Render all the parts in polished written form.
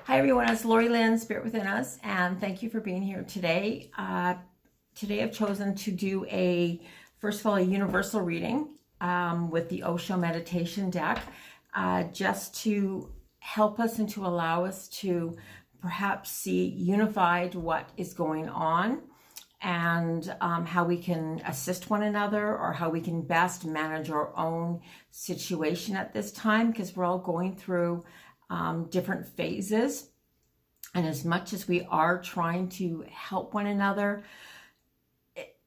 Hi everyone, it's Lori-Lynn, Spirit Within Us, and thank you for being here today. Today I've chosen to do first of all, a universal reading with the Osho meditation deck, just to help us and to allow us to perhaps see unified what is going on and how we can assist one another, or how we can best manage our own situation at this time, because we're all going through different phases. And as much as we are trying to help one another,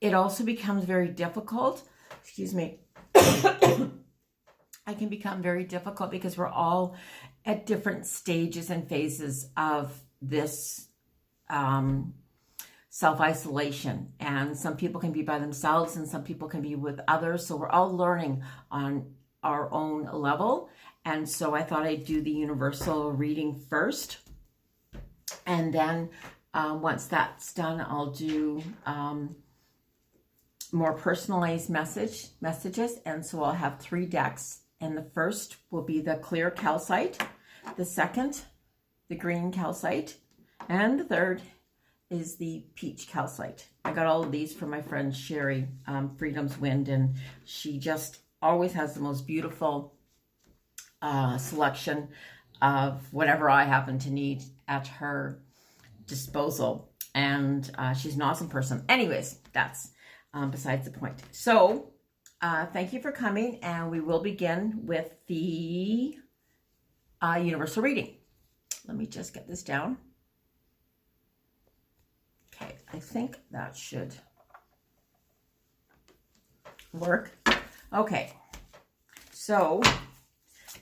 it also becomes very difficult. Excuse me. It can become very difficult because we're all at different stages and phases of this self-isolation. And some people can be by themselves and some people can be with others. So we're all learning on our own level. And so I thought I'd do the universal reading first. And then once that's done, I'll do more personalized messages. And so I'll have 3 decks. And the first will be the clear calcite. The second, the green calcite. And the third is the peach calcite. I got all of these from my friend Sherry, Freedom's Wind. And she just always has the most beautiful selection of whatever I happen to need at her disposal. And she's an awesome person. Anyways, that's besides the point. So thank you for coming, and we will begin with the universal reading. Let me just get this down. Okay, I think that should work. Okay, so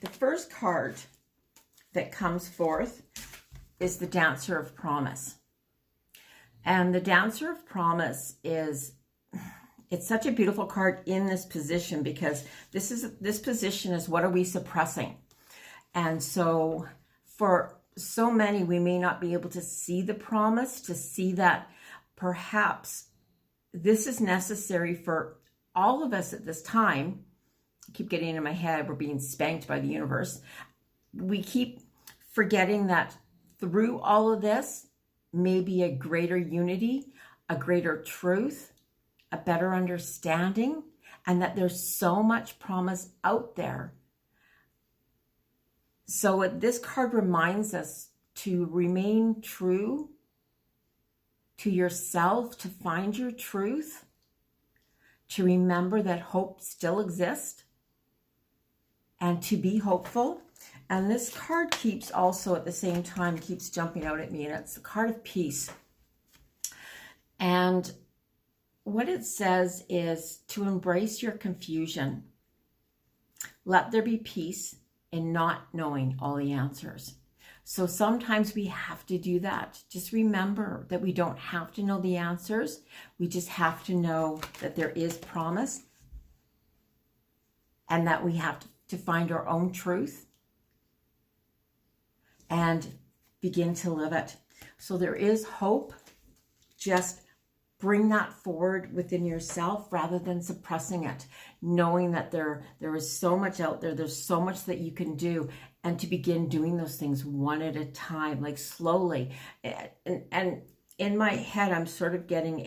the first card that comes forth is the Dancer of Promise. And the Dancer of Promise it's such a beautiful card in this position, because this position is, what are we suppressing? And so for so many, we may not be able to see the promise, to see that perhaps this is necessary for all of us at this time. I keep getting in my head, we're being spanked by the universe. We keep forgetting that through all of this may be a greater unity, a greater truth, a better understanding, and that there's so much promise out there. So this card reminds us to remain true to yourself, to find your truth, to remember that hope still exists, and to be hopeful. And this card keeps also at the same time keeps jumping out at me, and it's the card of peace. And what it says is to embrace your confusion. Let there be peace in not knowing all the answers. So sometimes we have to do that. Just remember that we don't have to know the answers. We just have to know that there is promise, and that we have to find our own truth and begin to live it. So there is hope. Just bring that forward within yourself rather than suppressing it, knowing that there is so much out there. There's so much that you can do, and to begin doing those things one at a time, like slowly. And in my head, I'm sort of getting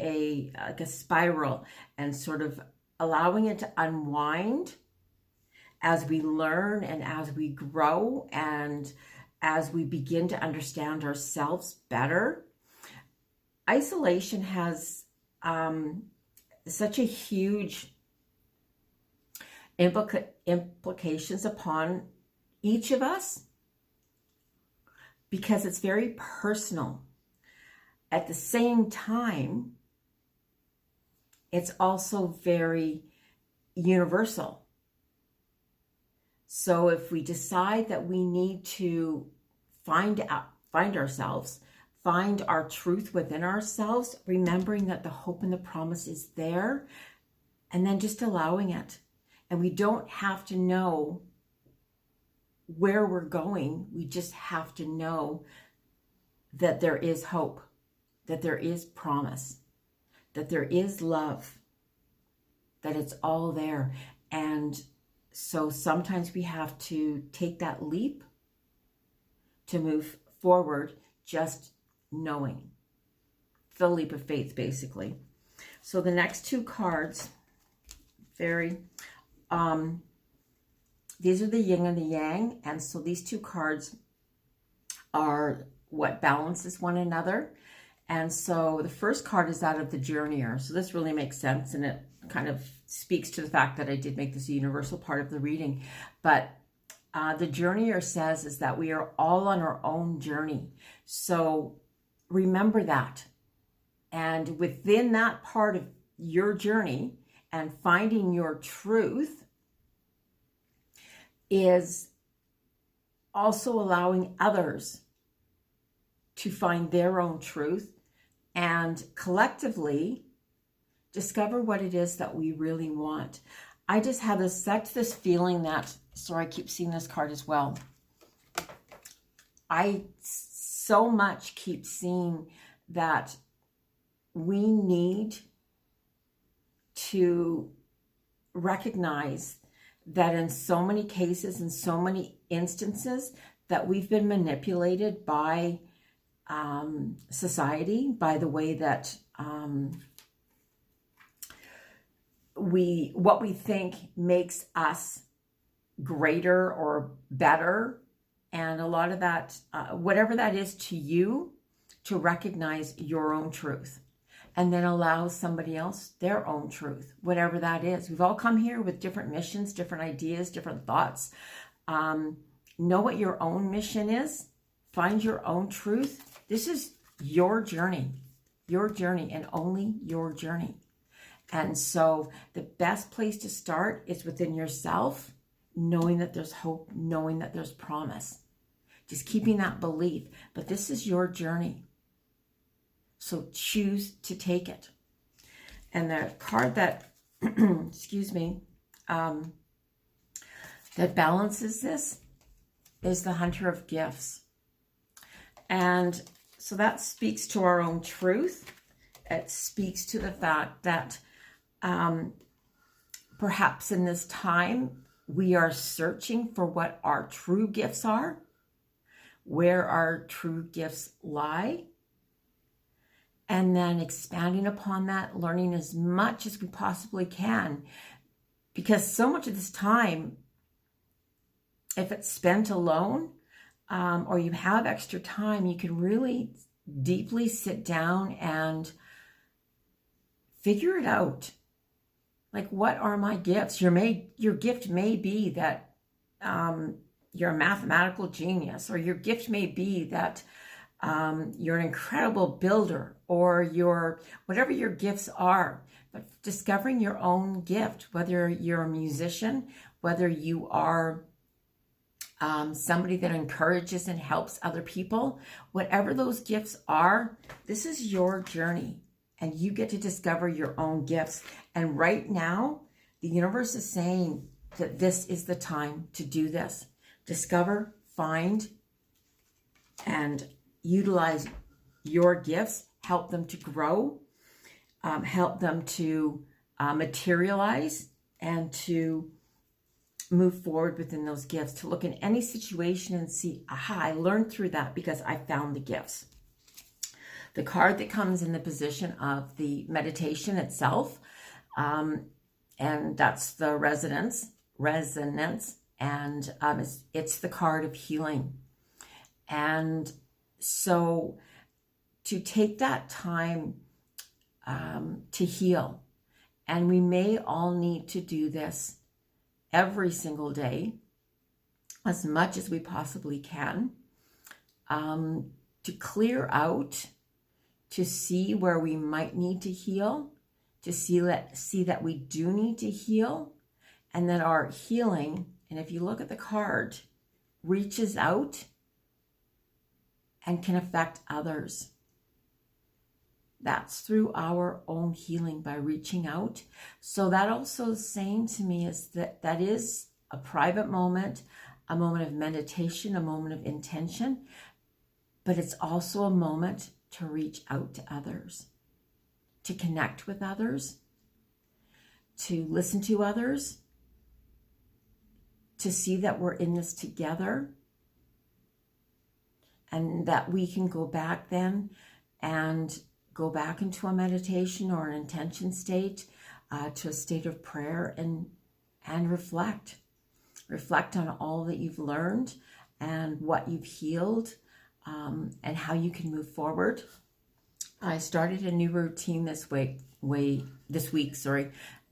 like a spiral, and sort of allowing it to unwind as we learn and as we grow and as we begin to understand ourselves better. Isolation has such a huge implications upon each of us, because it's very personal. At the same time, it's also very universal. So if we decide that we need to find ourselves, find our truth within ourselves, remembering that the hope and the promise is there, and then just allowing it. And we don't have to know where we're going. We just have to know that there is hope, that there is promise, that there is love, that it's all there. And so sometimes we have to take that leap to move forward just knowing. The leap of faith, basically. So the next two cards, these are the yin and the yang. And so these two cards are what balances one another. And so the first card is that of the journeyer. So this really makes sense, and it kind of speaks to the fact that I did make this a universal part of the reading. But the journeyer says is that we are all on our own journey. So remember that. And within that part of your journey and finding your truth is also allowing others to find their own truth and collectively discover what it is that we really want. I just have this feeling that, sorry, I keep seeing this card as well. I so much keep seeing that we need to recognize that in so many cases, in so many instances, that we've been manipulated by society, by the way that what we think makes us greater or better. And a lot of that, whatever that is to you, to recognize your own truth and then allow somebody else their own truth, whatever that is. We've all come here with different missions, different ideas, different thoughts. Know what your own mission is. Find your own truth. This is your journey, and only your journey. And so the best place to start is within yourself, knowing that there's hope, knowing that there's promise. Just keeping that belief. But this is your journey. So choose to take it. And the card that, excuse me, that balances this is the Hunter of Gifts. And so that speaks to our own truth. It speaks to the fact that perhaps in this time, we are searching for what our true gifts are, where our true gifts lie, and then expanding upon that, learning as much as we possibly can. Because so much of this time, if it's spent alone, or you have extra time, you can really deeply sit down and figure it out. Like, what are my gifts? Your gift may be that you're a mathematical genius, or your gift may be that you're an incredible builder, or whatever your gifts are. But discovering your own gift, whether you're a musician, whether you are somebody that encourages and helps other people, whatever those gifts are, this is your journey. And you get to discover your own gifts. And right now, the universe is saying that this is the time to do this. Discover, find, and utilize your gifts. Help them to grow. Help them to materialize and to move forward within those gifts. To look in any situation and see, aha, I learned through that because I found the gifts. The card that comes in the position of the meditation itself, and that's the resonance, and it's the card of healing. And so to take that time to heal, and we may all need to do this every single day, as much as we possibly can, to clear out, to see where we might need to heal, to see that we do need to heal, and that our healing, and if you look at the card, reaches out and can affect others. That's through our own healing by reaching out. So that also is saying to me is that is a private moment, a moment of meditation, a moment of intention, but it's also a moment to reach out to others, to connect with others, to listen to others, to see that we're in this together, and that we can go back then and go back into a meditation or an intention state, to a state of prayer, and reflect on all that you've learned and what you've healed, and how you can move forward. I started a new routine this week, through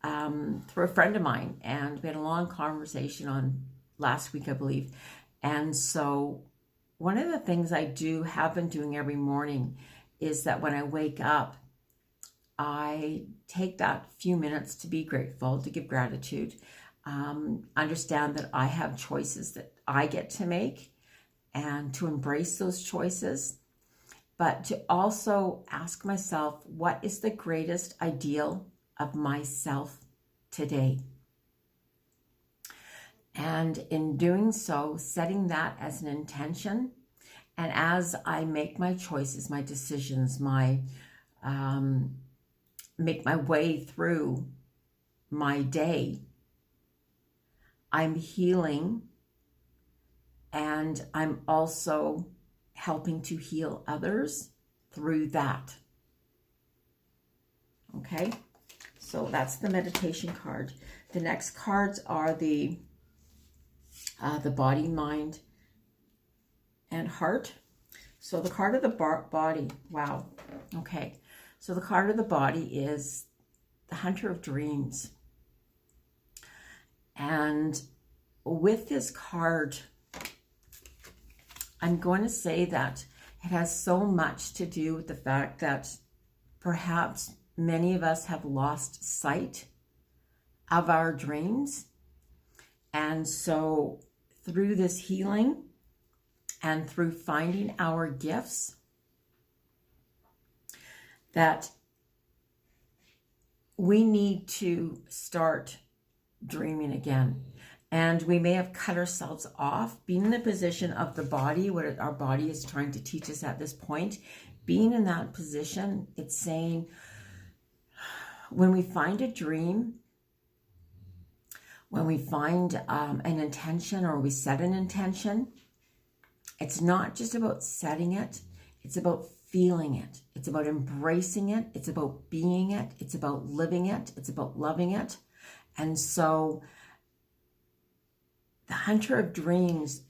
a friend of mine, and we had a long conversation on last week, I believe. And so one of the things I have been doing every morning is that when I wake up, I take that few minutes to be grateful, to give gratitude, understand that I have choices that I get to make, and to embrace those choices, but to also ask myself, what is the greatest ideal of myself today? And in doing so, setting that as an intention, and as I make my choices, my decisions, make my way through my day, I'm healing, and I'm also helping to heal others through that. Okay, so that's the meditation card. The next cards are the body, mind, and heart. So the card of the body, wow. Okay, so the card of the body is the Hunter of Dreams. And with this card, I'm going to say that it has so much to do with the fact that perhaps many of us have lost sight of our dreams. And so through this healing and through finding our gifts, that we need to start dreaming again. And we may have cut ourselves off, being in the position of the body, what our body is trying to teach us at this point. Being in that position, it's saying, when we find a dream, when we find an intention, or we set an intention, it's not just about setting it, it's about feeling it. It's about embracing it. It's about being it. It's about living it. It's about loving it. And so the Hunter of Dreams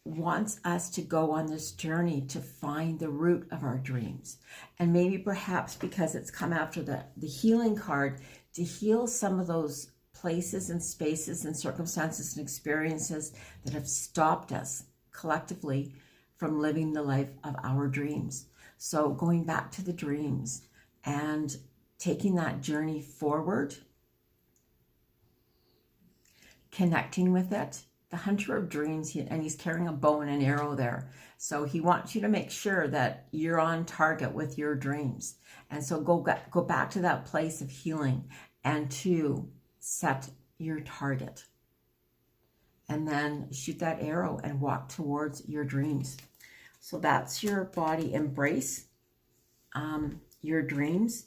wants us to go on this journey to find the root of our dreams. And maybe perhaps because it's come after the healing card, to heal some of those places and spaces and circumstances and experiences that have stopped us collectively from living the life of our dreams. So going back to the dreams and taking that journey forward, connecting with it. The Hunter of Dreams, and he's carrying a bow and an arrow there. So he wants you to make sure that you're on target with your dreams. And so go back to that place of healing and to set your target. And then shoot that arrow and walk towards your dreams. So that's your body. Embrace your dreams.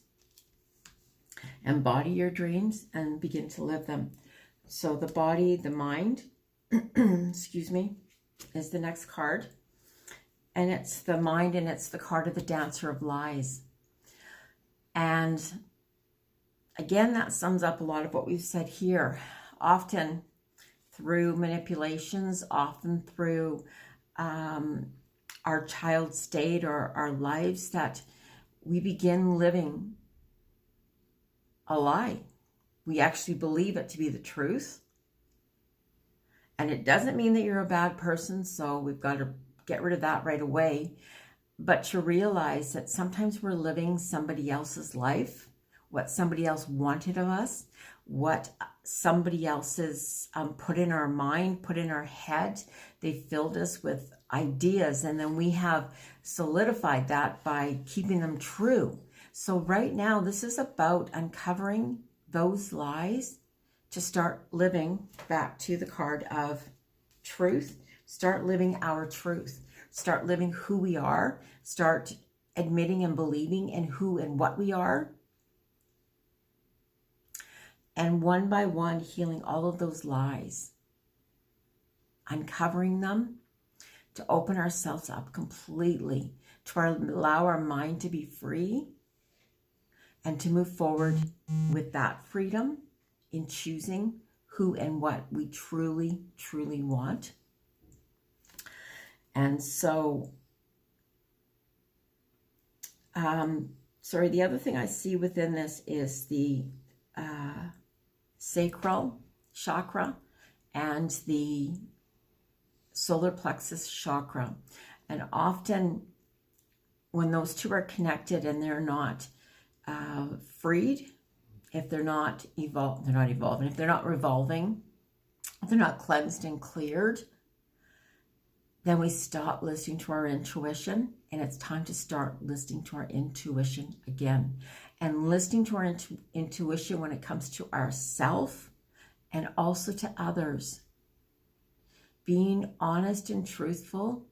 Embody your dreams and begin to live them. So the body, the mind, excuse me, is the next card. And it's the mind, and it's the card of the Dancer of Lies. And again, that sums up a lot of what we've said here. Often through manipulations, often through our child state or our lives, that we begin living a lie. We actually believe it to be the truth. And it doesn't mean that you're a bad person, so we've got to get rid of that right away. But to realize that sometimes we're living somebody else's life, what somebody else wanted of us, what somebody else has put in our mind, put in our head. They filled us with ideas, and then we have solidified that by keeping them true. So right now, this is about uncovering those lies to start living back to the card of truth. Start living our truth. Start living who we are. Start admitting and believing in who and what we are. And one by one, healing all of those lies. Uncovering them to open ourselves up completely, to allow our mind to be free and to move forward with that freedom in choosing who and what we truly, truly want. And so, the other thing I see within this is the sacral chakra and the solar plexus chakra. And often when those two are connected and they're not freed, if they're not evolving, if they're not revolving, if they're not cleansed and cleared, then we stop listening to our intuition, and it's time to start listening to our intuition again. And listening to our intuition when it comes to ourselves and also to others. Being honest and truthful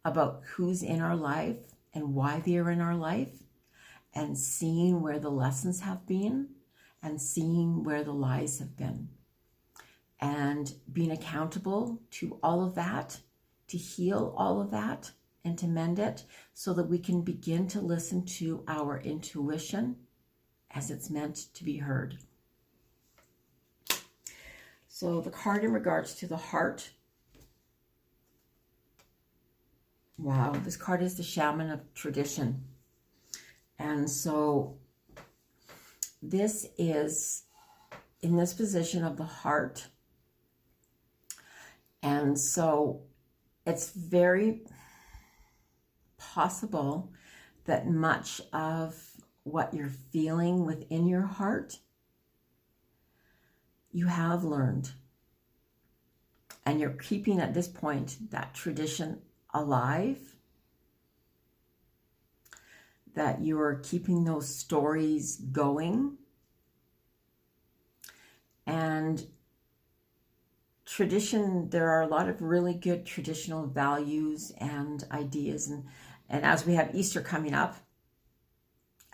about who's in our life and why they're in our life, and seeing where the lessons have been and seeing where the lies have been. And being accountable to all of that, to heal all of that and to mend it so that we can begin to listen to our intuition as it's meant to be heard. So the card in regards to the heart. Wow, this card is the Shaman of Tradition. And so this is in this position of the heart. And so it's very possible that much of what you're feeling within your heart, you have learned. And you're keeping at this point that tradition alive, that you're keeping those stories going. And tradition, there are a lot of really good traditional values and ideas. And as we have Easter coming up,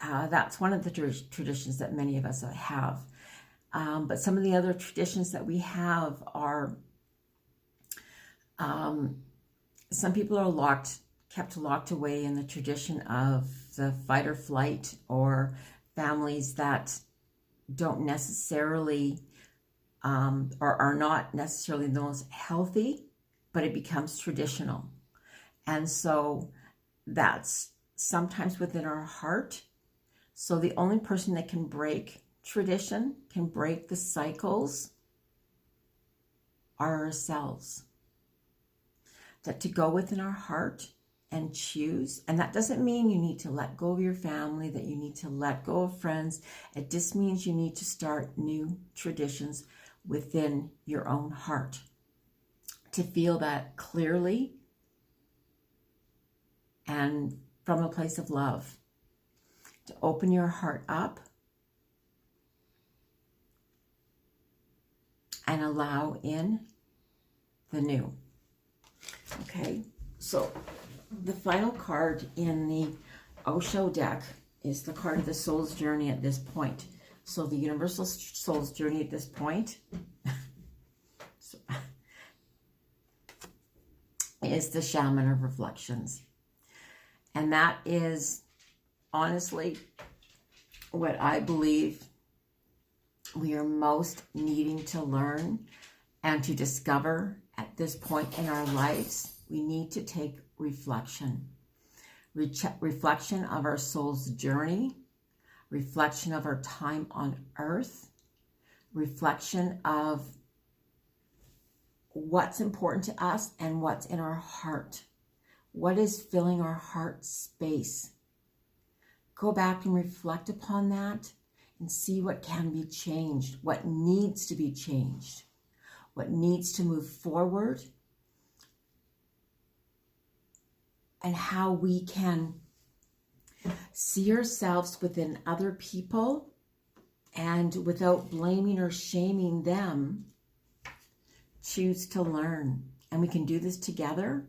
that's one of the traditions that many of us have. But some of the other traditions that we have are, some people are kept locked away in the tradition of the fight or flight, or families that don't necessarily or are not necessarily the most healthy, but it becomes traditional. And so that's sometimes within our heart. So the only person that can break tradition, can break the cycles, are ourselves. That to go within our heart and choose, and that doesn't mean you need to let go of your family, that you need to let go of friends. It just means you need to start new traditions within your own heart, to feel that clearly and from a place of love, to open your heart up and allow in the new. Okay, so the final card in the Osho deck is the card of the soul's journey at this point. So the universal soul's journey at this point is the Shaman of Reflections. And that is honestly what I believe we are most needing to learn and to discover at this point in our lives. We need to take reflection. Reflection of our soul's journey, reflection of our time on earth, reflection of what's important to us and what's in our heart. What is filling our heart space? Go back and reflect upon that and see what can be changed, what needs to be changed, what needs to move forward, and how we can see ourselves within other people and without blaming or shaming them, choose to learn. And we can do this together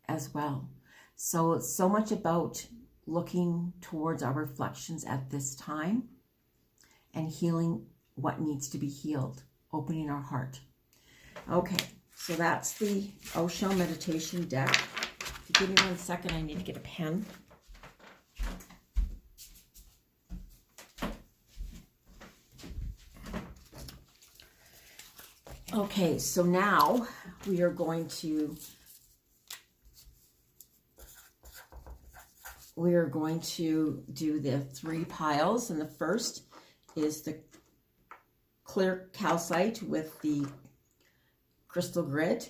as well. So it's so much about looking towards our reflections at this time and healing what needs to be healed, opening our heart. Okay, So that's the Osho meditation deck. Give me 1 second, I need to get a pen. Okay, so now we are going to do the 3 piles, and the first is the clear calcite with the crystal grid.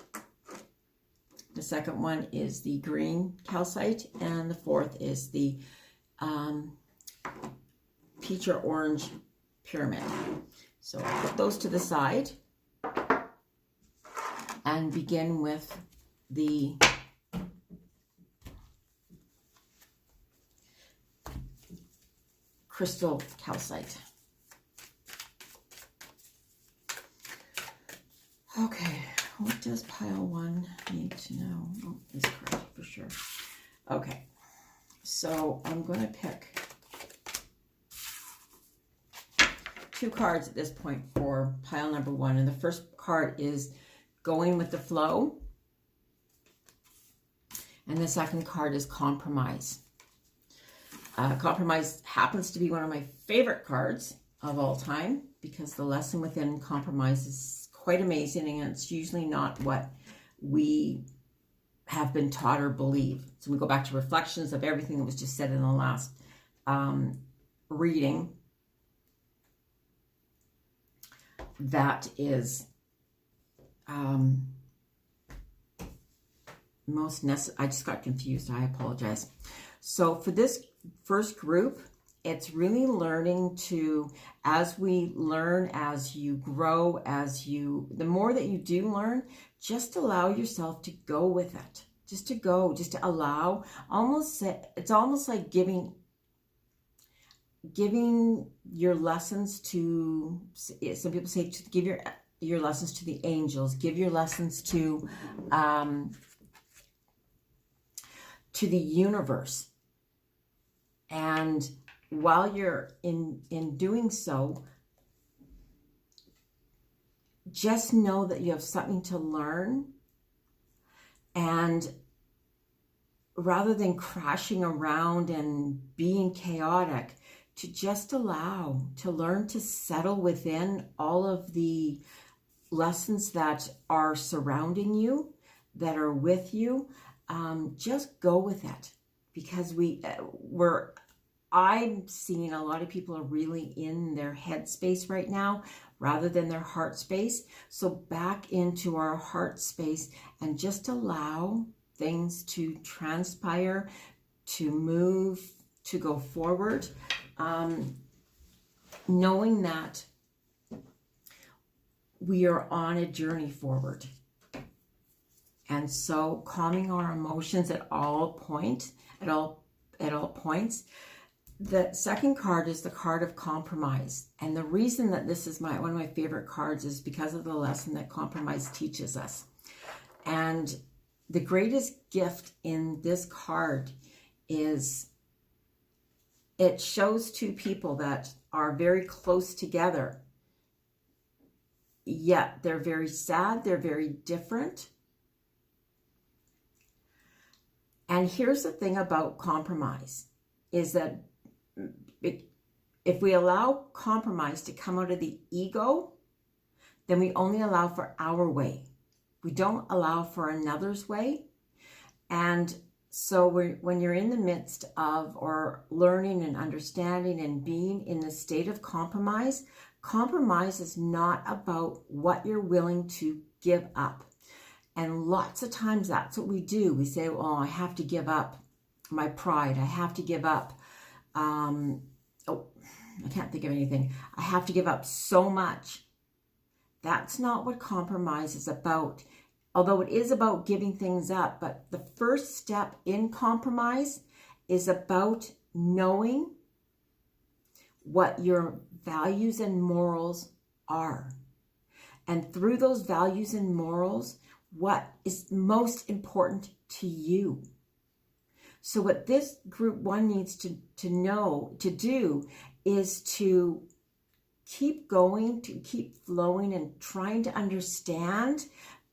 The second one is the green calcite, and the fourth is the peach or orange pyramid. So I'll put those to the side and begin with the crystal calcite. Okay, what does pile 1 need to know? Oh, this card for sure. Okay, so I'm going to pick 2 cards at this point for pile number 1. And the first card is going with the flow. And the second card is compromise. Compromise happens to be one of my favorite cards of all time because the lesson within compromise is quite amazing, and it's usually not what we have been taught or believe. So we go back to reflections of everything that was just said in the last reading. That is most necessary. I just got confused. I apologize. So for this first group, it's really learning to, as we learn, as you grow, the more that you do learn, just allow yourself to go with it. Just to go, just to allow. It's almost like giving your lessons to, some people say, to give your lessons to the angels, give your lessons to the universe. And while you're in doing so, just know that you have something to learn. And rather than crashing around and being chaotic, to just allow, to learn to settle within all of the lessons that are surrounding you, that are with you. Just go with it, because I'm seeing a lot of people are really in their head space right now rather than their heart space. So back into our heart space and just allow things to transpire, to move, to go forward, knowing that we are on a journey forward. And so calming our emotions at all points. The second card is the card of compromise. And the reason that this is one of my favorite cards is because of the lesson that compromise teaches us. And the greatest gift in this card is it shows 2 people that are very close together, yet they're very sad, they're very different. And here's the thing about compromise, is that if we allow compromise to come out of the ego, then we only allow for our way. We don't allow for another's way. And so when you're in the midst of, or learning and understanding and being in the state of compromise, compromise is not about what you're willing to give up. And lots of times that's what we do. We say, oh, I have to give up my pride. I have to give up, I can't think of anything. I have to give up so much. That's not what compromise is about. Although it is about giving things up, but the first step in compromise is about knowing what your values and morals are. And through those values and morals, what is most important to you. So what this group 1 needs to do is to keep going, to keep flowing and trying to understand,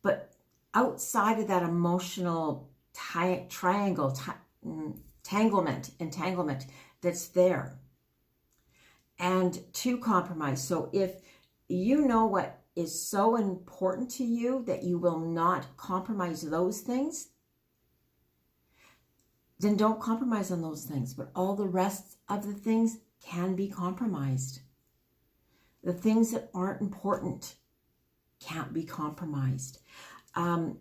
but outside of that emotional entanglement that's there. And to compromise. So if you know what is so important to you that you will not compromise those things, then don't compromise on those things. But all the rest of the things can be compromised. The things that aren't important can't be compromised. I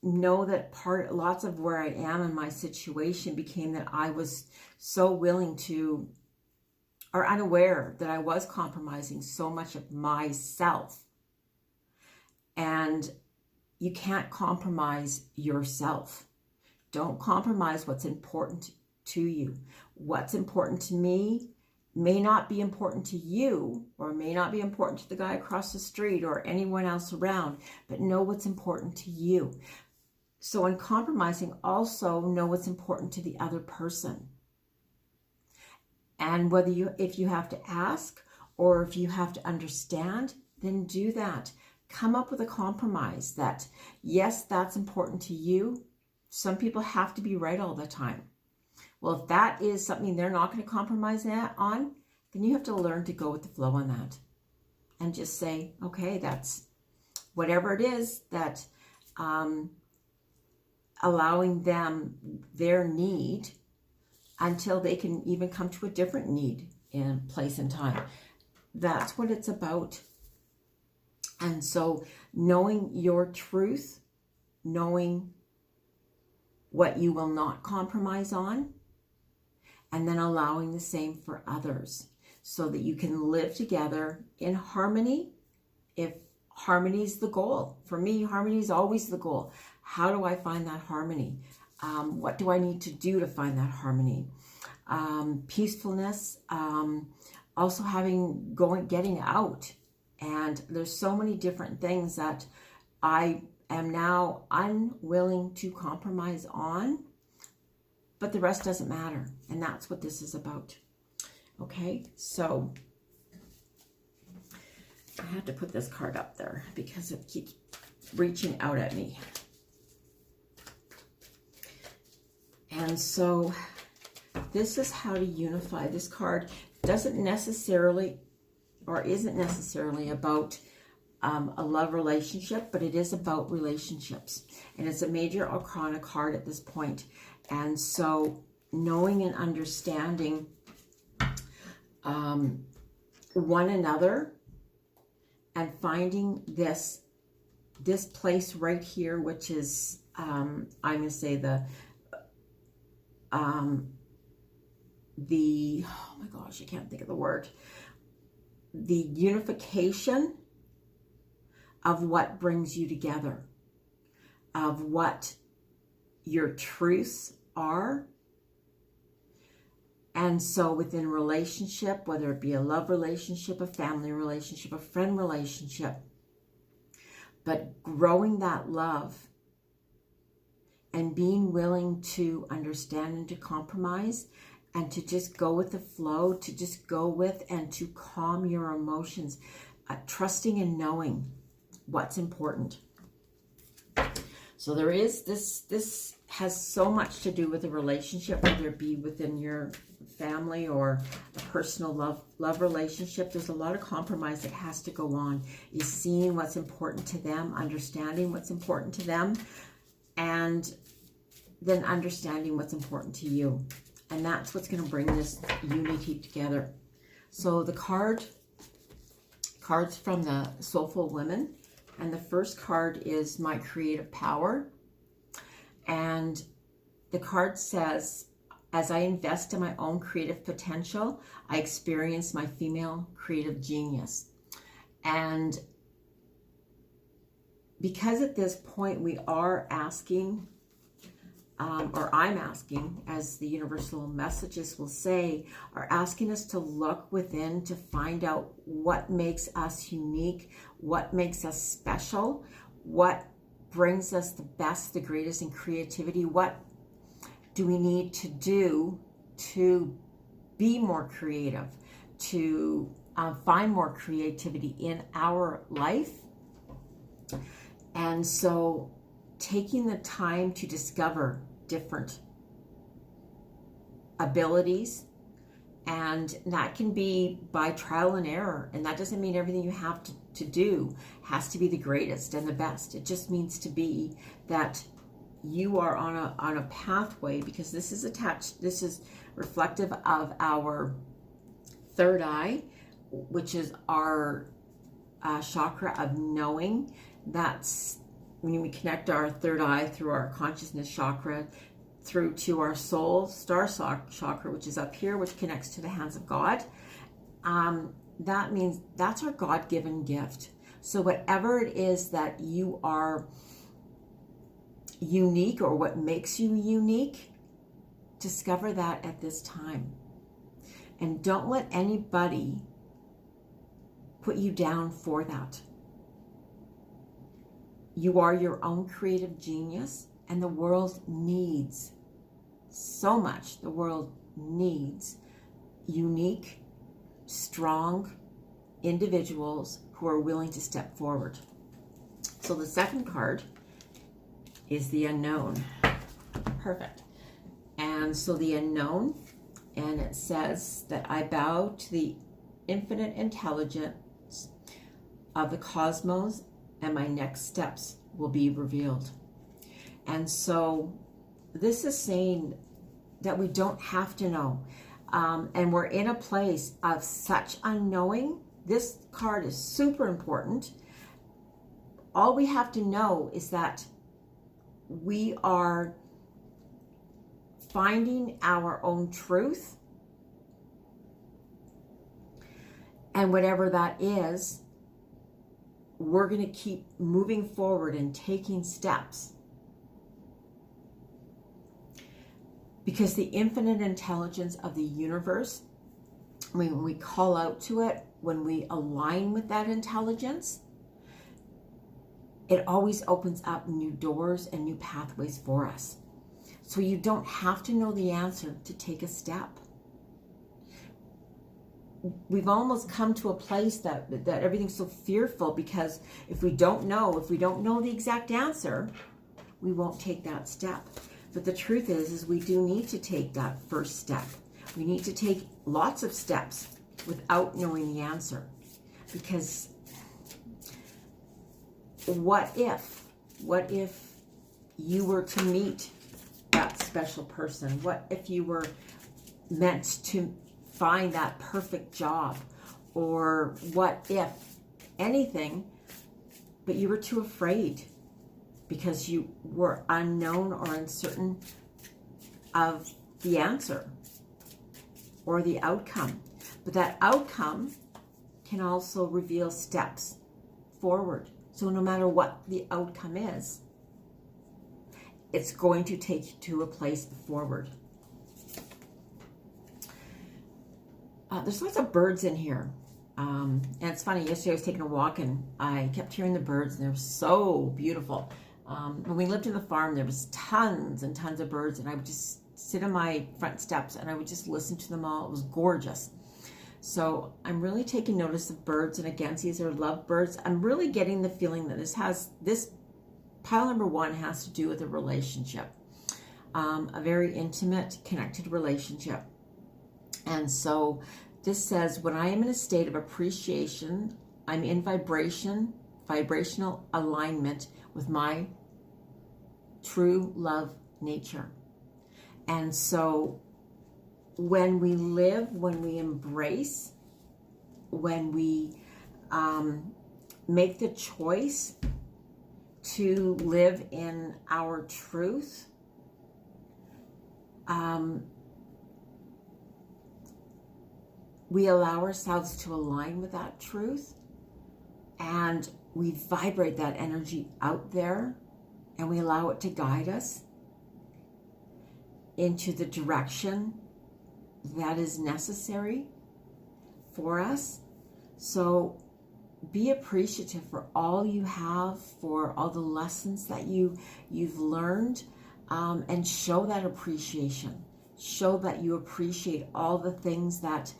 know that lots of where I am in my situation became that I was so willing to, or unaware that I was compromising so much of myself. And you can't compromise yourself. Don't compromise what's important to you. What's important to me may not be important to you, or may not be important to the guy across the street or anyone else around, but know what's important to you. So in compromising, also know what's important to the other person. And if you have to ask or if you have to understand, then do that. Come up with a compromise that, yes, that's important to you. Some people have to be right all the time. Well, if that is something they're not going to compromise on, then you have to learn to go with the flow on that. And just say, okay, that's whatever it is that allowing them their need until they can even come to a different need in place and time. That's what it's about. And so knowing your truth, knowing what you will not compromise on, and then allowing the same for others so that you can live together in harmony. If harmony is the goal. For me, harmony is always the goal. How do I find that harmony? What do I need to do to find that harmony? Peacefulness, also getting out. And there's so many different things that I am now unwilling to compromise on, but the rest doesn't matter. And that's what this is about. Okay, so I had to put this card up there because it keeps reaching out at me. And so this is how to unify. This card doesn't necessarily or isn't necessarily about a love relationship, but it is about relationships. And it's a major arcana card at this point. And so knowing and understanding one another and finding this place right here, which is, I'm going to say oh my gosh, I can't think of the word. The unification of what brings you together, of what your truths are. And so within a relationship, whether it be a love relationship, a family relationship, a friend relationship, but growing that love and being willing to understand and to compromise and to just go with the flow, to just go with and to calm your emotions, trusting and knowing what's important. So there is this has so much to do with a relationship, whether it be within your family or a personal love relationship. There's a lot of compromise that has to go on. Is seeing what's important to them, understanding what's important to them, and then understanding what's important to you. And that's what's going to bring this unity together. So the cards from the Soulful Women. And the first card is My Creative Power. And the card says, as I invest in my own creative potential, I experience my female creative genius. And because at this point we are asking, or I'm asking, as the universal messages will say, are asking us to look within to find out what makes us unique, what makes us special, what brings us the best, the greatest in creativity, what do we need to do to be more creative, to find more creativity in our life. And so taking the time to discover different abilities, and that can be by trial and error, and that doesn't mean everything you have to do has to be the greatest and the best. It just means to be that you are on a pathway, because this is reflective of our third eye, which is our chakra of knowing. That's when we connect our third eye through our consciousness chakra through to our soul star chakra, which is up here, which connects to the hands of God. That means that's our God-given gift. So whatever it is that you are unique, or what makes you unique, discover that at this time. And don't let anybody put you down for that. You are your own creative genius, and the world needs so much. The world needs unique, strong individuals who are willing to step forward. So the second card is the unknown. Perfect. And so the unknown, and it says that I bow to the infinite intelligence of the cosmos, and my next steps will be revealed. And so this is saying that we don't have to know. And we're in a place of such unknowing. This card is super important. All we have to know is that we are finding our own truth. And whatever that is, we're going to keep moving forward and taking steps. Because the infinite intelligence of the universe, when we call out to it, when we align with that intelligence, it always opens up new doors and new pathways for us. So you don't have to know the answer to take a step. We've almost come to a place that everything's so fearful, because if we don't know the exact answer, we won't take that step. But the truth is we do need to take that first step. We need to take lots of steps without knowing the answer. Because what if you were to meet that special person? What if you were meant to find that perfect job? Or what if anything, but you were too afraid because you were unknown or uncertain of the answer or the outcome? But that outcome can also reveal steps forward. So no matter what the outcome is, it's going to take you to a place forward. There's lots of birds in here. And it's funny, yesterday I was taking a walk and I kept hearing the birds, and they're so beautiful. When we lived in the farm, there was tons and tons of birds, and I would just sit on my front steps and I would just listen to them all. It was gorgeous. So I'm really taking notice of birds, and again, these are love birds. I'm really getting the feeling that this pile number one has to do with a relationship, a very intimate, connected relationship. And so this says, when I am in a state of appreciation, I'm in vibrational alignment with my true love nature. And so when we live, when we embrace, when we make the choice to live in our truth, we allow ourselves to align with that truth, and we vibrate that energy out there, and we allow it to guide us into the direction that is necessary for us. So be appreciative for all you have, for all the lessons that you've learned, and show that appreciation. Show that you appreciate all the things that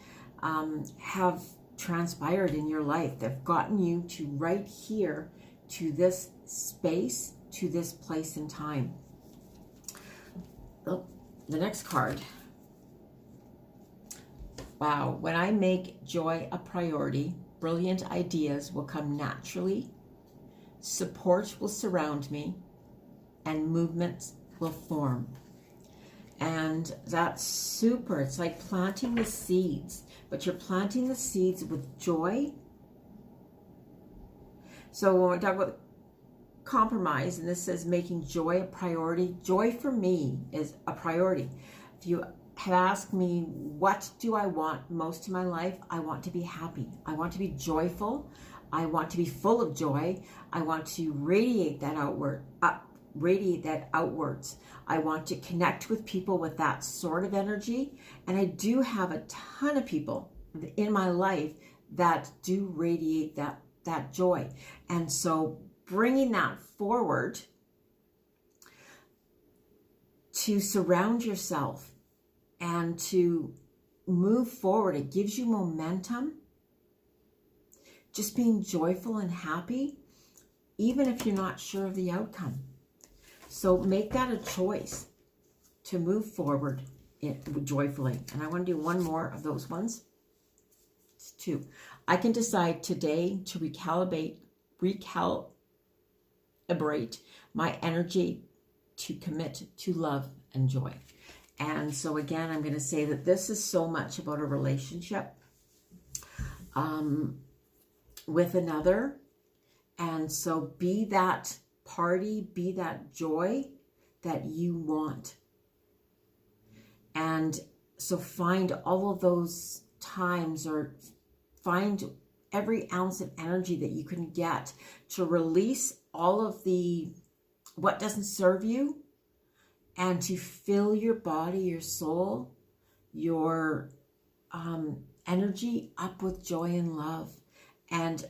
have transpired in your life that have gotten you to right here to this space, to this place and time. Oh, the next card. Wow, when I make joy a priority, brilliant ideas will come naturally, support will surround me, and movements will form. And that's super. It's like planting the seeds, but you're planting the seeds with joy. So when we talk about compromise, and this says making joy a priority, joy for me is a priority. If you have asked me, what do I want most in my life? I want to be happy. I want to be joyful. I want to be full of joy. I want to radiate that outwards. I want to connect with people with that sort of energy. And I do have a ton of people in my life that do radiate that joy. And so bringing that forward to surround yourself and to move forward, it gives you momentum. Just being joyful and happy, even if you're not sure of the outcome. So make that a choice to move forward joyfully. And I want to do one more of those ones. It's 2. I can decide today to recalibrate my energy to commit to love and joy. And so again, I'm going to say that this is so much about a relationship with another. And so be that party, be that joy that you want. And so find all of those times, or find every ounce of energy that you can get to release all of what doesn't serve you, and to fill your body, your soul, your energy up with joy and love, and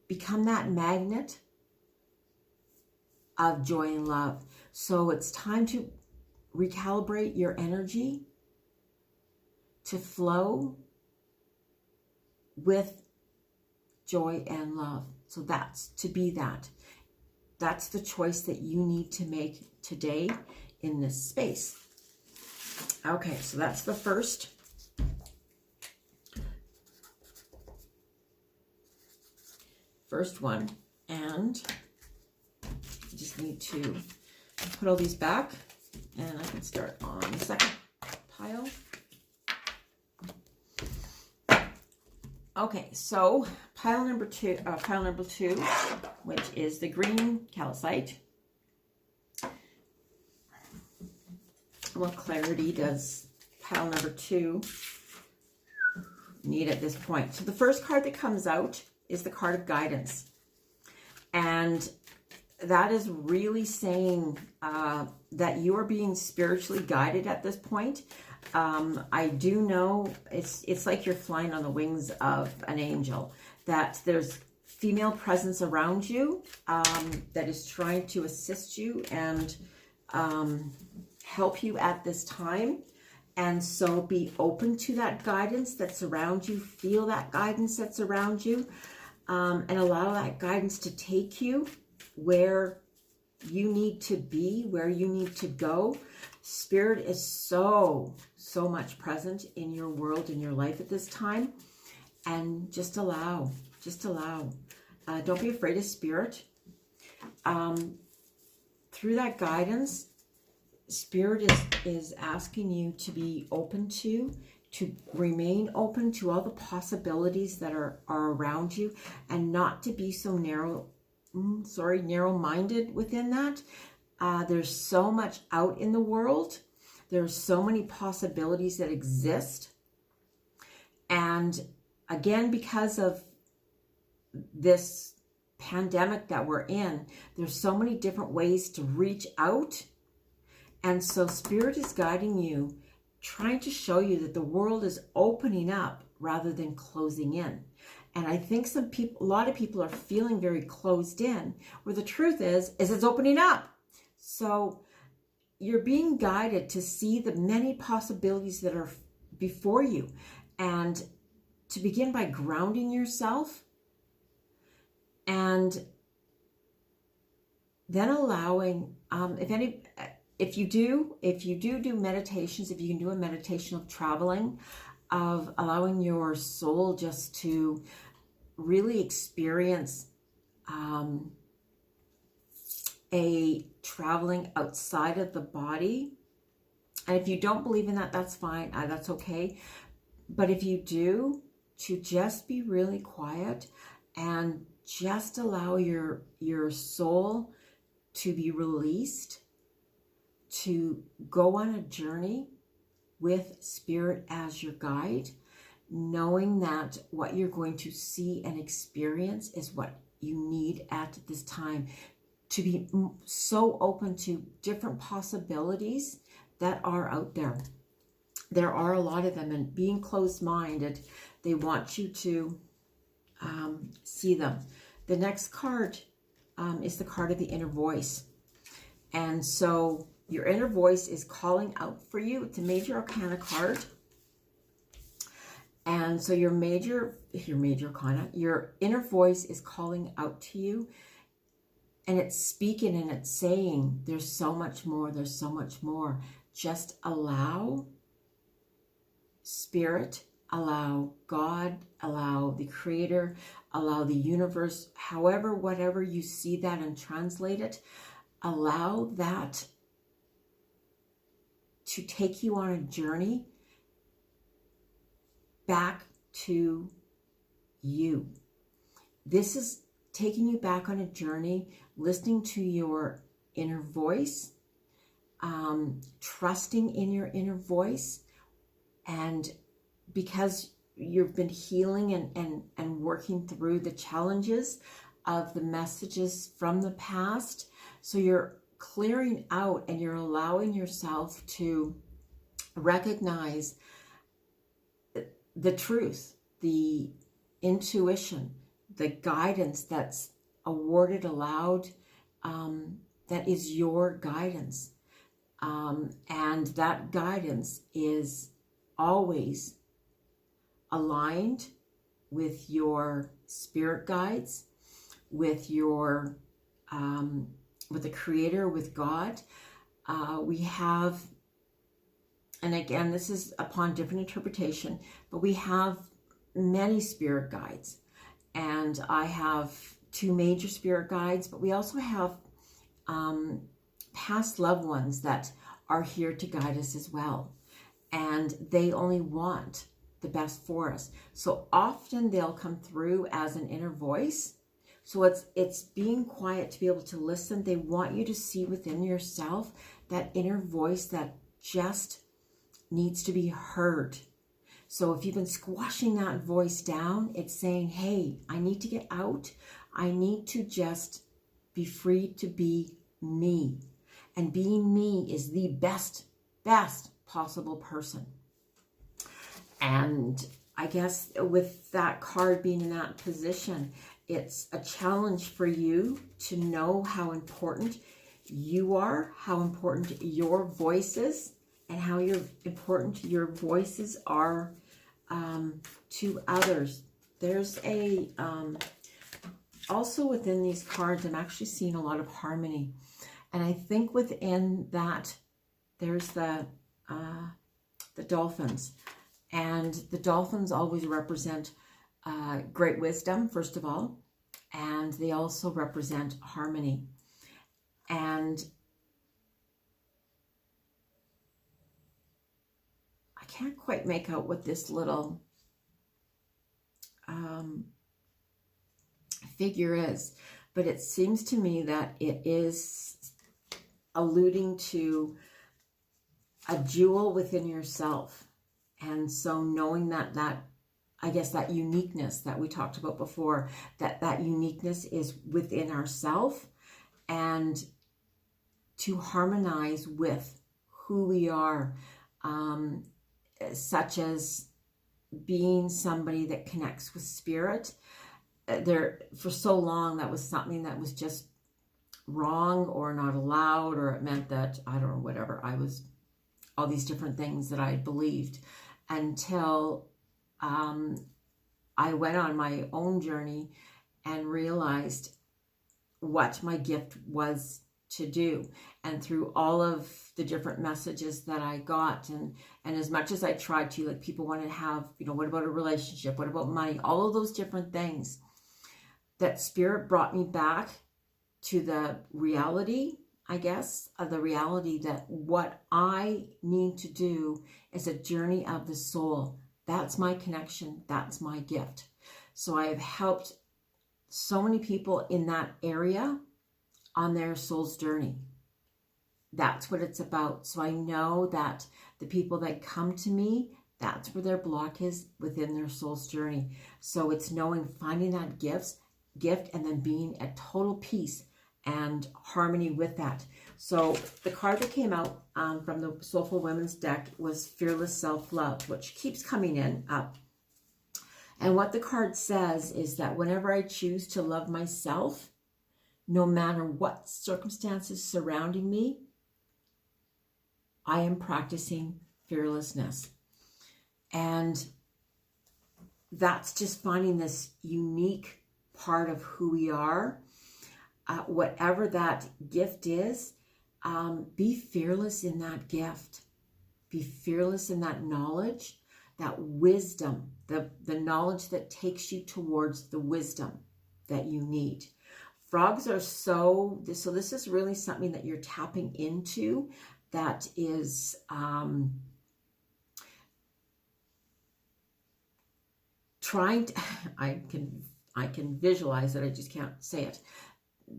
become that magnet of joy and love. So it's time to recalibrate your energy to flow with joy and love. So that's to be that. That's the choice that you need to make today in this space. Okay, so that's the first. First one. And I just need to put all these back, and I can start on the second pile. Okay, so pile number two, which is the green calcite. What clarity does pile number 2 need at this point? So the first card that comes out is the card of guidance. And that is really saying that you are being spiritually guided at this point. I do know it's like you're flying on the wings of an angel, that there's female presence around you that is trying to assist you and help you at this time. And so be open to that guidance that's around you. Feel that guidance that's around you, and allow that guidance to take you where you need to be, where you need to go. Spirit is so much present in your world, in your life at this time. And just allow. Don't be afraid of Spirit. Through that guidance, Spirit is asking you to be open to remain open to all the possibilities that are around you, and not to be so narrow-minded within that. There's so much out in the world. There's so many possibilities that exist. And again, because of this pandemic that we're in, there's so many different ways to reach out. And so Spirit is guiding you, trying to show you that the world is opening up rather than closing in. And I think a lot of people are feeling very closed in, where the truth is it's opening up. So you're being guided to see the many possibilities that are before you, and to begin by grounding yourself and then allowing, if you do meditations, if you can do a meditation of traveling, of allowing your soul just to really experience a traveling outside of the body. And if you don't believe in that, that's fine. That's okay. But if you do, to just be really quiet and just allow your soul to be released, to go on a journey with Spirit as your guide, knowing that what you're going to see and experience is what you need at this time, to be so open to different possibilities that are out there. There are a lot of them, and being closed-minded, they want you to see them. The next card is the card of the inner voice. And so your inner voice is calling out for you. It's a major arcana card. And so your inner voice is calling out to you. And it's speaking and it's saying, there's so much more, there's so much more. Just allow Spirit, allow God, allow the Creator, allow the universe, however, whatever you see that and translate it, allow that to take you on a journey back to you. This is taking you back on a journey, listening to your inner voice, trusting in your inner voice. And because you've been healing and working through the challenges of the messages from the past, so you're clearing out and you're allowing yourself to recognize the truth, the intuition, the guidance that's awarded aloud, that is your guidance. And that guidance is always aligned with your spirit guides, with your with the Creator, with God. We have, and again, this is upon different interpretation, but we have many spirit guides. And I have 2 major spirit guides, but we also have past loved ones that are here to guide us as well. And they only want the best for us. So often they'll come through as an inner voice. So it's being quiet to be able to listen. They want you to see within yourself that inner voice that just needs to be heard. So if you've been squashing that voice down, it's saying, hey, I need to get out. I need to just be free to be me. And being me is the best possible person. And I guess with that card being in that position, it's a challenge for you to know how important you are, how important your voice is, and how important your voices are to others. There's a also within these cards, I'm actually seeing a lot of harmony, and I think within that there's the dolphins, and the dolphins always represent great wisdom, first of all, and they also represent harmony. And I can't quite make out what this little figure is, but it seems to me that it is alluding to a jewel within yourself. And so knowing that I guess that uniqueness that we talked about before, that uniqueness is within ourselves, and to harmonize with who we are, such as being somebody that connects with spirit. For so long, that was something that was just wrong or not allowed, or it meant that, I don't know, whatever, I was all these different things that I believed, until I went on my own journey and realized what my gift was to do. And through all of the different messages that I got, and as much as I tried to, like, people want to have, you know, what about a relationship? What about money? All of those different things, that Spirit brought me back to the reality, I guess, of the reality that what I need to do is a journey of the soul. That's my connection. That's my gift. So I have helped so many people in that area on their soul's journey. That's what it's about. So I know that the people that come to me, that's where their block is within their soul's journey. So it's knowing, finding that gift, and then being at total peace and harmony with that. So the card that came out from the Soulful Women's deck was Fearless Self-Love, which keeps coming in up. And what the card says is that whenever I choose to love myself, no matter what circumstances surrounding me, I am practicing fearlessness. And that's just finding this unique part of who we are. Whatever that gift is, be fearless in that gift. Be fearless in that knowledge, that wisdom, the knowledge that takes you towards the wisdom that you need. Frogs are so this is really something that you're tapping into, that is trying to, I can visualize it, I just can't say it,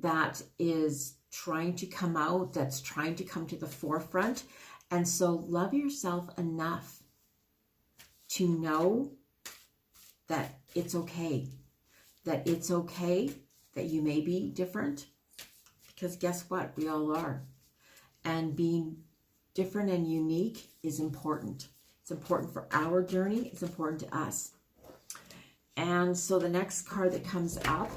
that is trying to come out, that's trying to come to the forefront. And so love yourself enough to know that it's okay, that you may be different, because guess what? We all are. And being different and unique is important. It's important for our journey. It's important to us. And so the next card that comes up,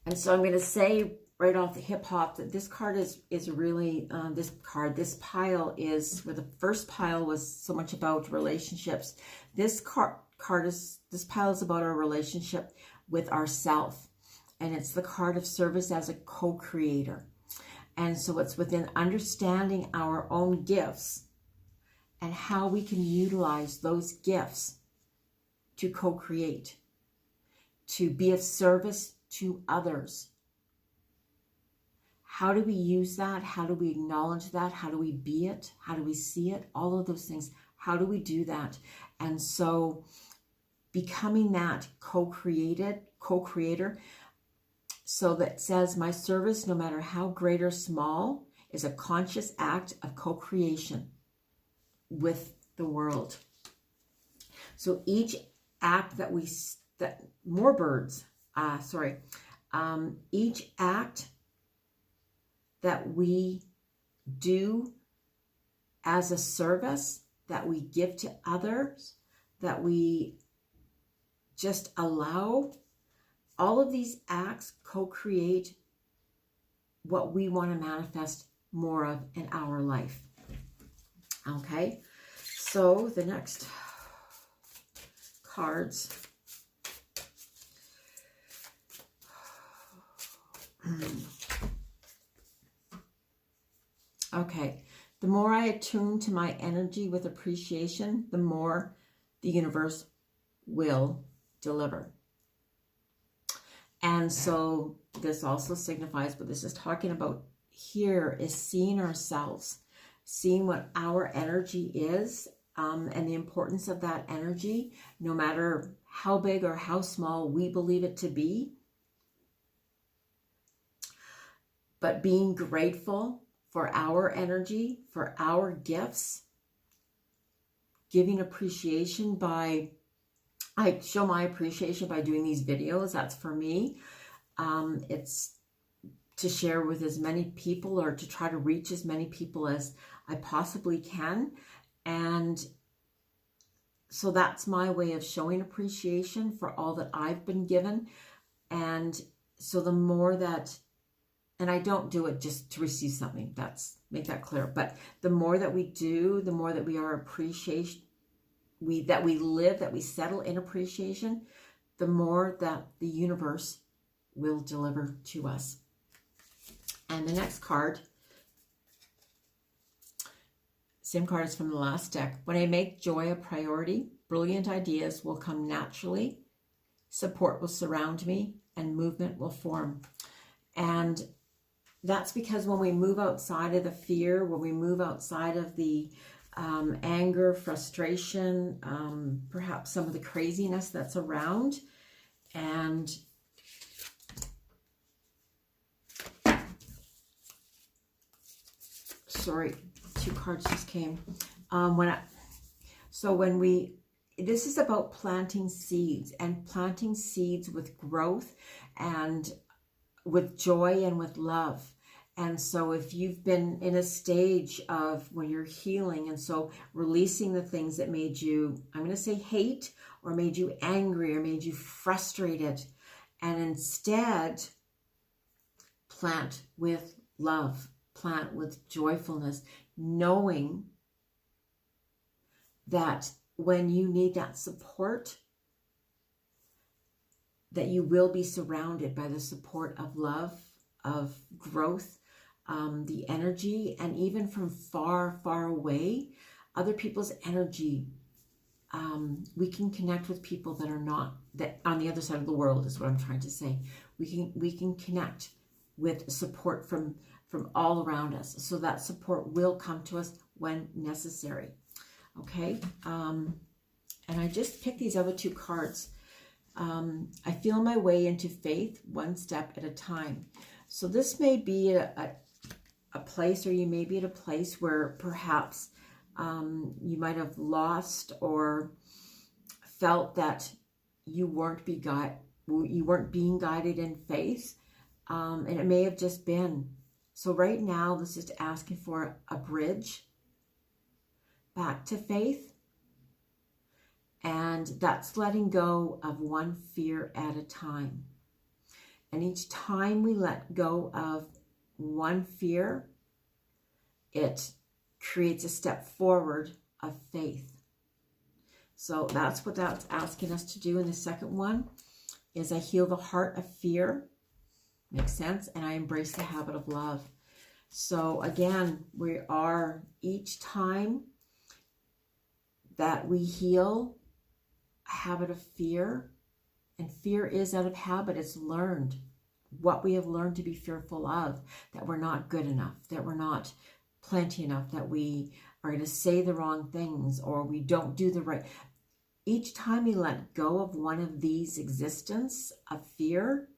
and so I'm going to say right off the hip hop that this card is really, this pile is, where the first pile was so much about relationships. This pile is about our relationship with ourself. And it's the card of service as a co-creator. And so it's within understanding our own gifts and how we can utilize those gifts to co-create, to be of service to others. How do we use that? How do we acknowledge that? How do we be it? How do we see it? All of those things. How do we do that? And so becoming that co-creator, so that says, my service, no matter how great or small, is a conscious act of co-creation with the world. So each act each act that we do as a service, that we give to others, that we just allow, all of these acts co-create what we want to manifest more of in our life. Okay, so the next cards. Okay, the more I attune to my energy with appreciation, the more the universe will deliver. And so this also signifies, what this is talking about here, is seeing ourselves, seeing what our energy is, and the importance of that energy, no matter how big or how small we believe it to be. But being grateful for our energy, for our gifts, giving appreciation by, I show my appreciation by doing these videos. That's for me. It's to share with as many people, or to try to reach as many people as I possibly can. And so that's my way of showing appreciation for all that I've been given. And so the more that, and I don't do it just to receive something, make that clear. But the more that we do, the more that we are appreciation, that we live, that we settle in appreciation, the more that the universe will deliver to us. And the next card, same card as from the last deck. When I make joy a priority, brilliant ideas will come naturally, support will surround me, and movement will form. And that's because when we move outside of the fear, when we move outside of the anger, frustration, perhaps some of the craziness that's around, and sorry, 2 cards just came. This is about planting seeds, and planting seeds with growth and with joy and with love. And so if you've been in a stage of when you're healing, and so releasing the things that made you, I'm going to say hate, or made you angry, or made you frustrated, and instead plant with love, plant with joyfulness, knowing that when you need that support, that you will be surrounded by the support of love, of growth, the energy, and even from far, far away, other people's energy. We can connect with people that are not, that on the other side of the world is what I'm trying to say. We can connect with support from all around us. So that support will come to us when necessary. Okay. And I just picked these other 2 cards. I feel my way into faith one step at a time. So this may be a place, or you may be at a place where perhaps you might have lost or felt that you weren't being guided in faith, and it may have just been. So right now, this is asking for a bridge back to faith. And that's letting go of one fear at a time. And each time we let go of one fear, it creates a step forward of faith. So that's what that's asking us to do. And the second one is I heal the heart of fear. Makes sense. And I embrace the habit of love. So again, we are, each time that we heal habit of fear, and fear is out of habit, it's learned, what we have learned to be fearful of, that we're not good enough, that we're not plenty enough, that we are going to say the wrong things, or we don't do the right. Each time we let go of one of these existence of fear,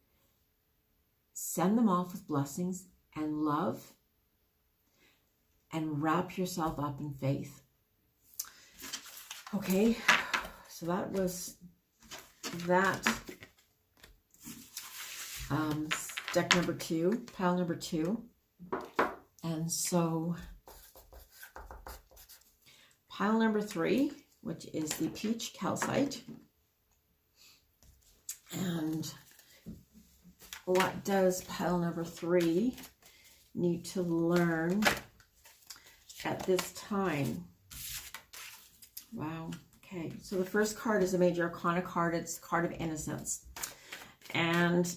send them off with blessings and love, and wrap yourself up in faith. Okay. So that was that deck number 2, pile number 2. And so pile number 3, which is the peach calcite. And what does pile number 3 need to learn at this time? Wow. Okay, so the first card is a major arcana card. It's the card of innocence. And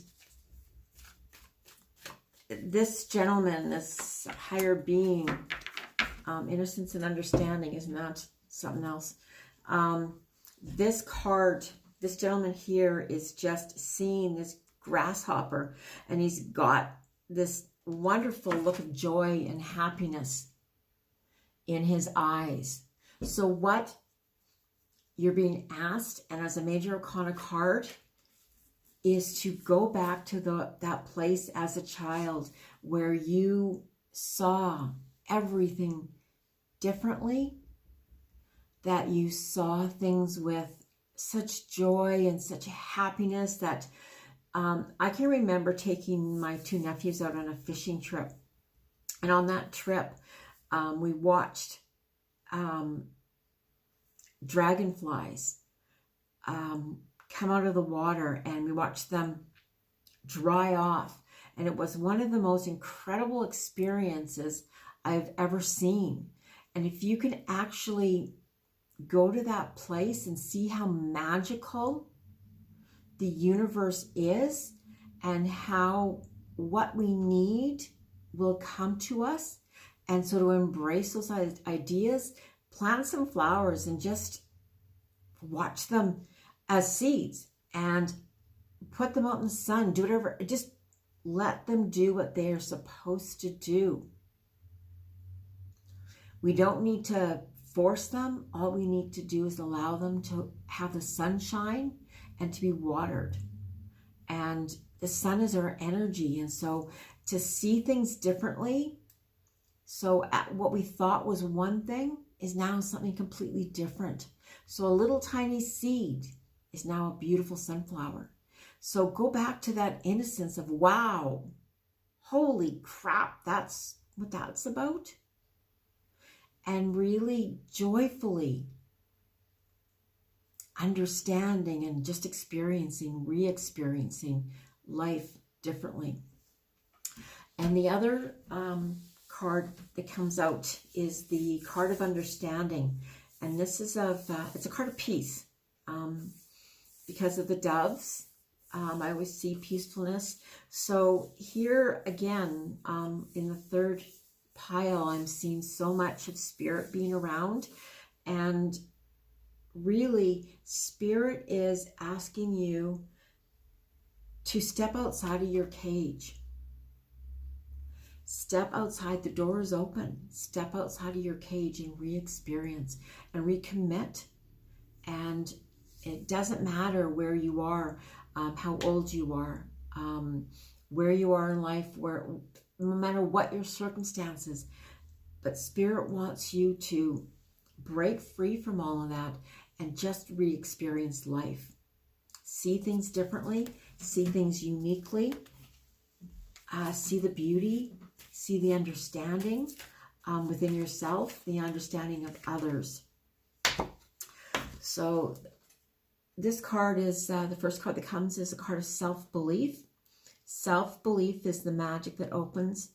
this gentleman, this higher being, innocence and understanding, isn't that something else? This card, this gentleman here is just seeing this grasshopper, and he's got this wonderful look of joy and happiness in his eyes. So what you're being asked, and as a major arcana card, is to go back to that place as a child where you saw everything differently, that you saw things with such joy and such happiness that I can remember taking my 2 nephews out on a fishing trip. And on that trip, we watched dragonflies come out of the water, and we watched them dry off. And it was one of the most incredible experiences I've ever seen. And if you can actually go to that place and see how magical the universe is, and how what we need will come to us. And so to embrace those ideas, plant some flowers and just watch them as seeds and put them out in the sun. Do whatever, just let them do what they are supposed to do. We don't need to force them. All we need to do is allow them to have the sunshine and to be watered. And the sun is our energy. And so to see things differently, so what we thought was one thing is now something completely different. So a little tiny seed is now a beautiful sunflower. So go back to that innocence of, wow, holy crap, that's what that's about. And really joyfully understanding and just experiencing, re-experiencing life differently. And the other card that comes out is the card of understanding. And this is it's a card of peace. Because of the doves, I always see peacefulness. So here again, in the third pile, I'm seeing so much of spirit being around, and really spirit is asking you to step outside of your cage. Step outside, the door is open. Step outside of your cage and re-experience and recommit. And it doesn't matter where you are, how old you are, where you are in life, no matter what your circumstances, but spirit wants you to break free from all of that and just re-experience life. See things differently, see things uniquely, see the beauty, see the understanding within yourself, the understanding of others. So this card is, the first card that comes is a card of self-belief. Self-belief is the magic that opens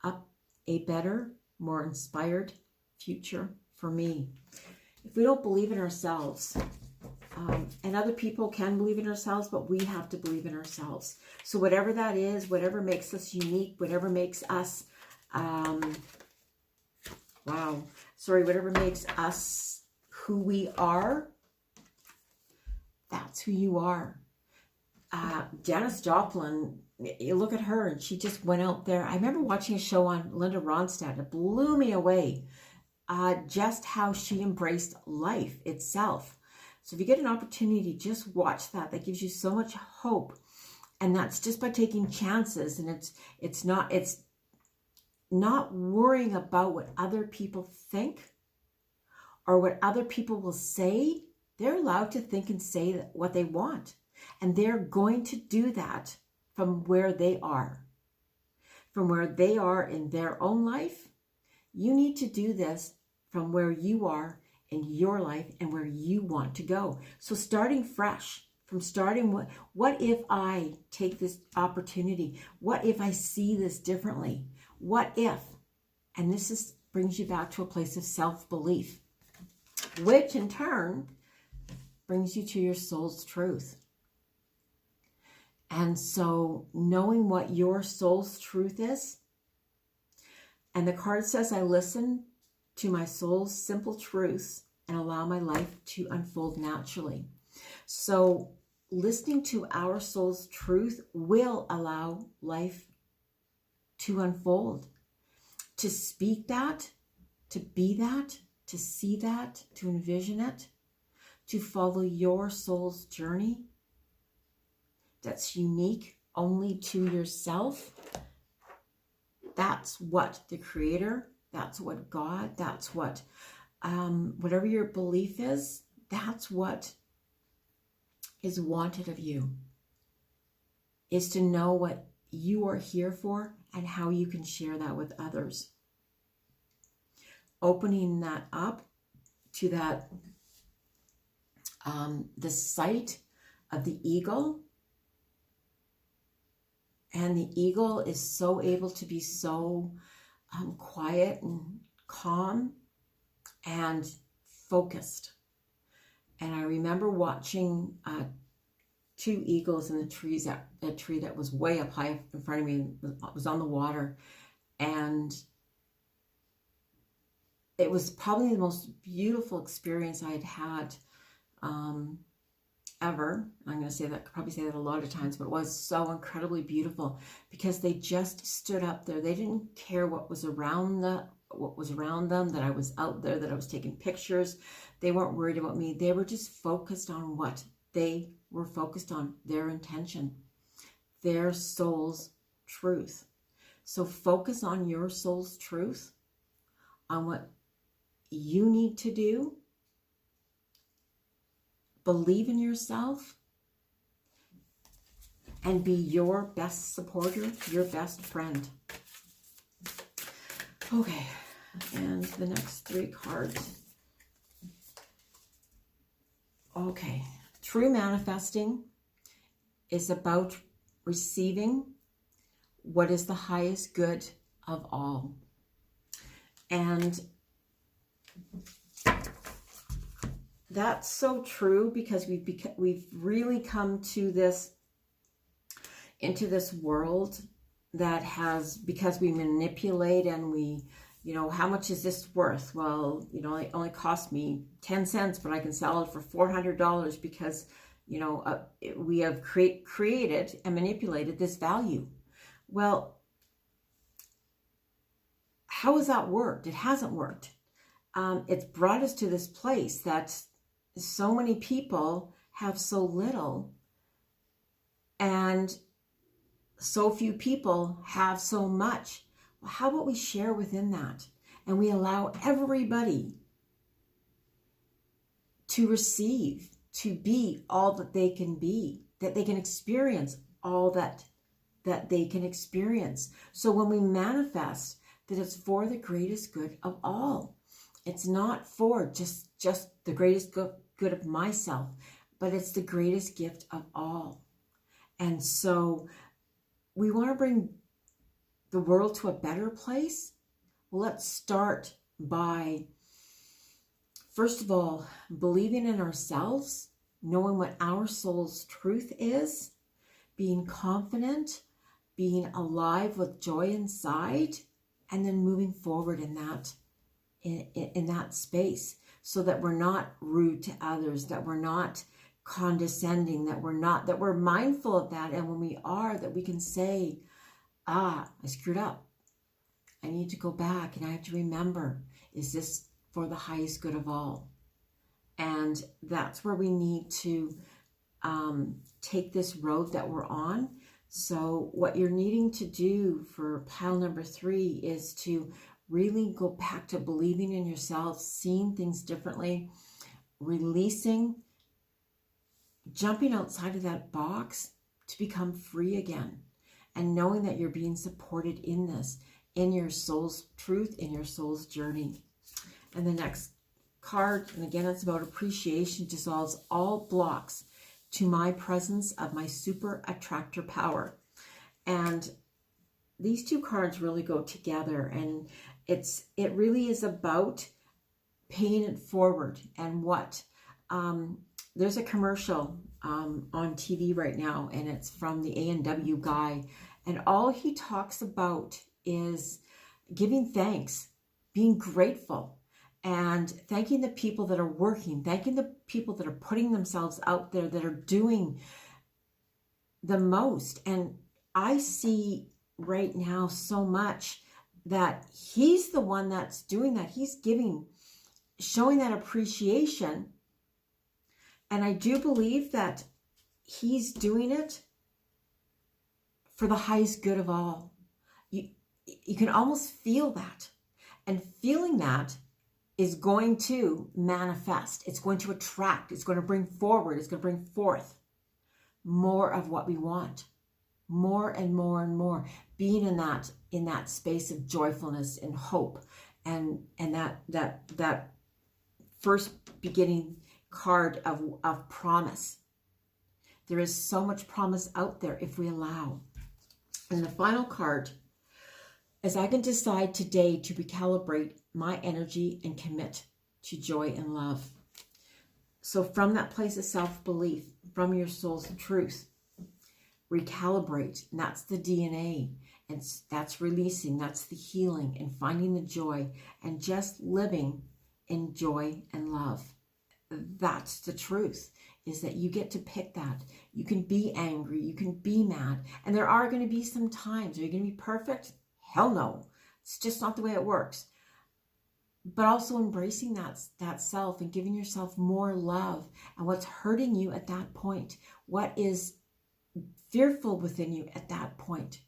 up a better, more inspired future for me. If we don't believe in ourselves, and other people can believe in ourselves, but we have to believe in ourselves. So whatever that is, whatever makes us unique, whatever makes us, whatever makes us who we are, that's who you are. Janis Joplin, you look at her and she just went out there. I remember watching a show on Linda Ronstadt. It blew me away. Just how she embraced life itself. So if you get an opportunity, just watch that. That gives you so much hope. And that's just by taking chances. And it's not worrying about what other people think or what other people will say. They're allowed to think and say what they want. And they're going to do that from where they are. From where they are in their own life. You need to do this from where you are in your life and where you want to go. So starting fresh, from starting, what if I take this opportunity? What if I see this differently? What if? And this brings you back to a place of self-belief, which in turn brings you to your soul's truth. And so knowing what your soul's truth is, and the card says, I listen to my soul's simple truths and allow my life to unfold naturally. So listening to our soul's truth will allow life to unfold, to speak that, to be that, to see that, to envision it, to follow your soul's journey that's unique only to yourself. That's what the Creator, that's what God, that's what, whatever your belief is, that's what is wanted of you, is to know what you are here for and how you can share that with others. Opening that up to that, the sight of the eagle. And the eagle is so able to be so quiet and calm and focused. And I remember watching two eagles in the trees, a tree that was way up high in front of me, was on the water. And it was probably the most beautiful experience I had had ever. I'm going to say that, probably say that a lot of times, but it was so incredibly beautiful because they just stood up there. They didn't care what was around them, that I was out there, that I was taking pictures. They weren't worried about me. They were just focused on what they were focused on, their intention, their soul's truth. So focus on your soul's truth, on what you need to do. Believe in yourself and be your best supporter, your best friend. Okay, and the next three cards. Okay, true manifesting is about receiving what is the highest good of all. And that's so true because we've really come to into this world that has, because we manipulate and we, how much is this worth? Well, it only cost me 10 cents, but I can sell it for $400 because, we have created and manipulated this value. Well, how has that worked? It hasn't worked. It's brought us to this place that so many people have so little, and so few people have so much. Well, how about we share within that, and we allow everybody to receive, to be all that they can be, that they can experience all that they can experience. So when we manifest that it's for the greatest good of all, it's not for just the greatest good of myself, but it's the greatest gift of all. And so we want to bring the world to a better place. Well, let's start by, first of all, believing in ourselves, knowing what our soul's truth is, being confident, being alive with joy inside, and then moving forward in that space, so that we're not rude to others, that we're not condescending, that we're mindful of that. And when we are, that we can say, I screwed up. I need to go back and I have to remember, is this for the highest good of all? And that's where we need to take this road that we're on. So what you're needing to do for pile number 3 is to really go back to believing in yourself, seeing things differently, releasing, jumping outside of that box to become free again, and knowing that you're being supported in this, in your soul's truth, in your soul's journey. And the next card, and again, it's about appreciation, dissolves all blocks to my presence of my super attractor power. And these two cards really go together, and it really is about paying it forward. And what there's a commercial on TV right now, and it's from the A&W guy, and all he talks about is giving thanks, being grateful, and thanking the people that are working, thanking the people that are putting themselves out there, that are doing the most. And I see right now so much that he's the one that's doing that. He's giving, showing that appreciation. And I do believe that he's doing it for the highest good of all. You can almost feel that. And feeling that is going to manifest. It's going to attract. It's going to bring forward. It's going to bring forth more of what we want. More and more and more. Being in that space of joyfulness and hope. And that first beginning card of promise. There is so much promise out there if we allow. And the final card is, I can decide today to recalibrate my energy and commit to joy and love. So from that place of self-belief, from your soul's truth, recalibrate. And that's the DNA. And that's releasing. That's the healing and finding the joy and just living in joy and love. That's the truth, is that you get to pick that. You can be angry. You can be mad. And there are going to be some times. Are you going to be perfect? Hell no. It's just not the way it works. But also embracing that self and giving yourself more love, and what's hurting you at that point, what is fearful within you at that point.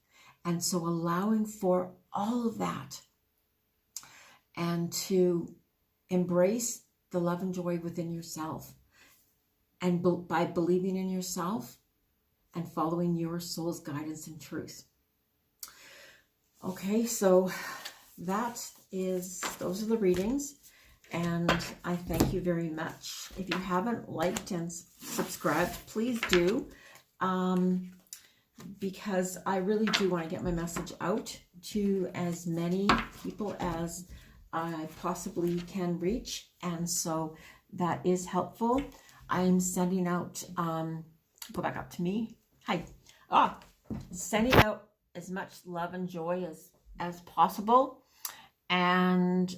And so allowing for all of that and to embrace the love and joy within yourself, and by believing in yourself and following your soul's guidance and truth. Okay, so those are the readings, and I thank you very much. If you haven't liked and subscribed, please do, because I really do want to get my message out to as many people as I possibly can reach, and so that is helpful. I'm sending out, go back up to me. Hi. Sending out as much love and joy as possible. And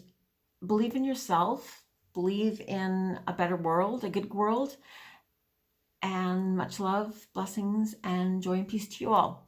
believe in yourself, believe in a better world, a good world, and much love, blessings, and joy and peace to you all.